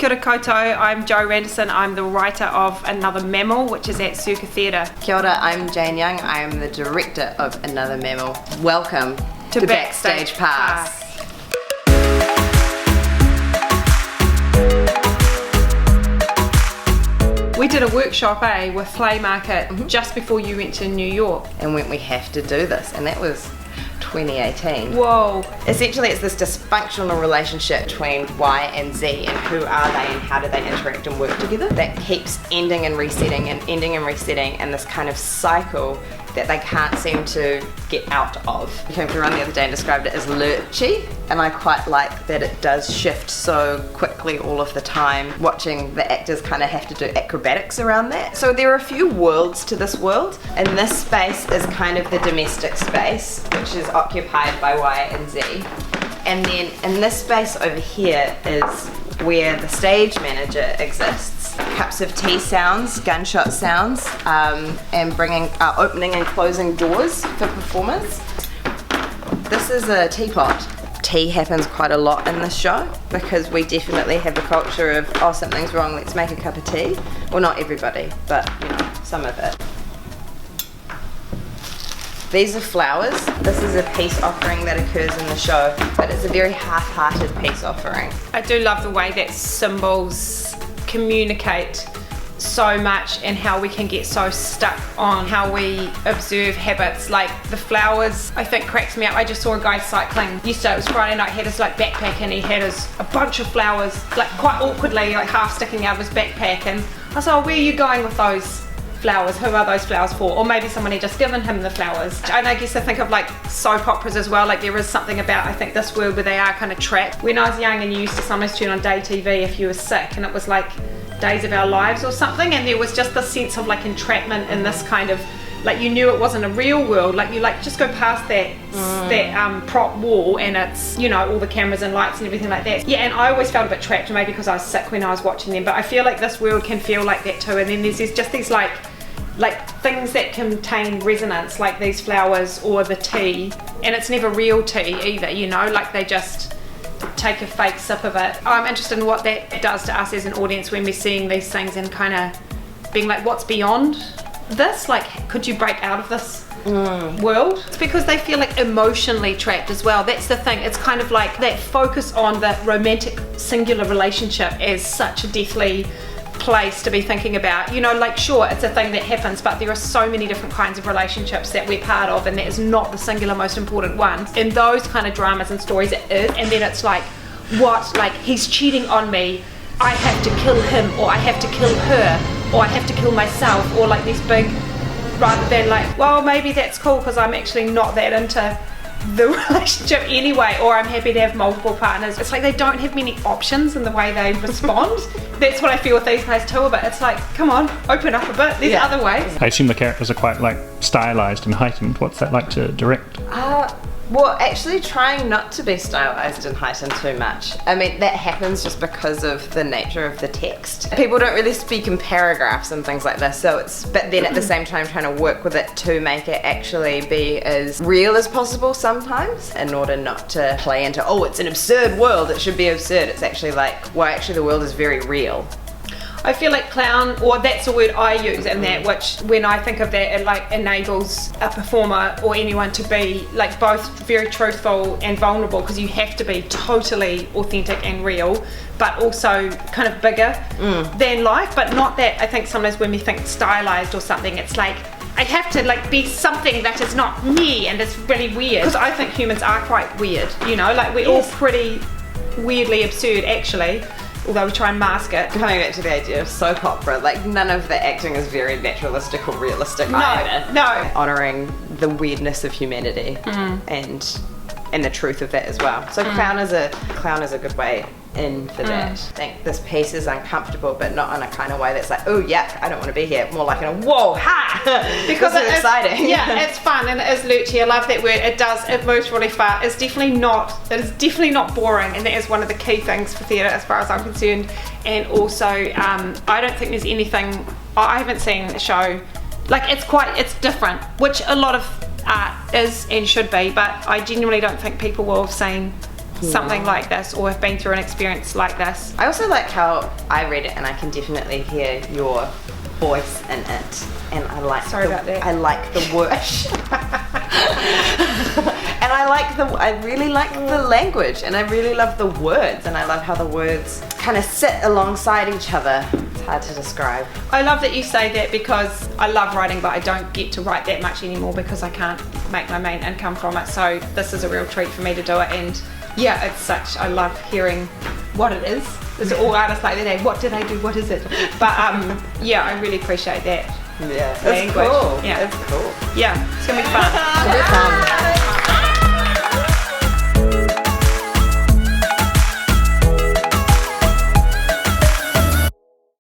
Kia ora koutou, I'm Jo Randerson. I'm the writer of Another Mammal, which is at Circa Theatre. Kia ora, I'm Jane Yonge. I am the director of Another Mammal. Welcome to Backstage Pass. We did a workshop, with Play Market just before you went to New York. And we have to do this, and that was 2018. Whoa. Essentially, it's this dysfunctional relationship between Y and Z, and who are they and how do they interact and work together, that keeps ending and resetting and ending and resetting, and this kind of cycle that they can't seem to get out of. I came for a run the other day and described it as lurchy, and I quite like that it does shift so quickly all of the time, watching the actors kind of have to do acrobatics around that. So there are a few worlds to this world, and this space is kind of the domestic space, which is occupied by Y and Z. And then in this space over here is where the stage manager exists. Cups of tea sounds, gunshot sounds, and opening and closing doors for performers. This is a teapot. Tea happens quite a lot in this show because we definitely have a culture of, oh, something's wrong, let's make a cup of tea. Well, not everybody, but some of it. These are flowers. This is a peace offering that occurs in the show, but it's a very half-hearted peace offering. I do love the way that symbols communicate so much and how we can get so stuck on how we observe habits. Like the flowers, I think cracks me up. I just saw a guy cycling yesterday, it was Friday night, he had his backpack and he had a bunch of flowers, quite awkwardly, half sticking out of his backpack, and I was like, oh, where are you going with those flowers? Who are those flowers for? Or maybe someone had just given him the flowers. And I guess I think of soap operas as well. There is something about, I think, this world where they are kind of trapped. When I was young and you used to sometimes turn on day TV if you were sick, and it was like Days of Our Lives or something, and there was just this sense of entrapment in this kind of, you knew it wasn't a real world. You just go past that prop wall and it's, all the cameras and lights and everything like that. Yeah, and I always felt a bit trapped, maybe because I was sick when I was watching them, but I feel like this world can feel like that too. And then there's just these things that contain resonance, like these flowers or the tea, and it's never real tea either, they just take a fake sip of it. I'm interested in what that does to us as an audience when we're seeing these things and kind of being like, what's beyond this? Could you break out of this world? It's because they feel emotionally trapped as well. That's the thing. It's kind of that focus on the romantic singular relationship as such a deathly place to be thinking about. Sure, it's a thing that happens, but there are so many different kinds of relationships that we're part of, and that is not the singular most important one. In those kind of dramas and stories it is, and then it's he's cheating on me, I have to kill him, or I have to kill her, or I have to kill myself, or these big, rather than well, maybe that's cool because I'm actually not that into the relationship anyway, or I'm happy to have multiple partners. It's they don't have many options in the way they respond. That's what I feel with these guys too, but it's come on, open up a bit, there's other ways. I assume the characters are quite stylized and heightened. What's that like to direct? Well, actually trying not to be stylized and heightened too much. I mean, that happens just because of the nature of the text. People don't really speak in paragraphs and things like this, but then at the same time trying to work with it to make it actually be as real as possible sometimes, in order not to play into, oh, it's an absurd world, it should be absurd. It's actually actually the world is very real. I feel clown, or that's the word I use in that, which when I think of that, it enables a performer or anyone to be both very truthful and vulnerable, because you have to be totally authentic and real, but also kind of bigger than life. But not that, I think sometimes when we think stylized or something, it's I have to be something that is not me, and it's really weird, because I think humans are quite weird, we're all pretty weirdly absurd actually, although we try and mask it. Coming back to the idea of soap opera, none of the acting is very naturalistic or realistic either. No. Honouring the weirdness of humanity and the truth of that as well. So clown is a good way in for that. I think this piece is uncomfortable, but not in a kind of way that's oh yuck, I don't want to be here. More in a whoa, ha! Because it's exciting. Yeah, it's fun and it is lurchy. I love that word. It moves really fast. It is definitely not boring, and that is one of the key things for theatre as far as I'm concerned. And also, I don't think there's anything, I haven't seen a show, it's different, which a lot of art is and should be, but I genuinely don't think people will have seen something like this or have been through an experience like this. I also like how I read it and I can definitely hear your voice in it, and I like about that. I like the word and I really like the language, and I really love the words, and I love how the words kind of sit alongside each other. It's hard to describe. I love that you say that because I love writing, but I don't get to write that much anymore because I can't make my main income from it, so this is a real treat for me to do it. And yeah, I love hearing what it is. There's all artists like that, what do they do, what is it? But yeah, I really appreciate that. Yeah, Language. it's cool. Yeah. It's cool. Yeah, it's gonna be fun. It'll be fun.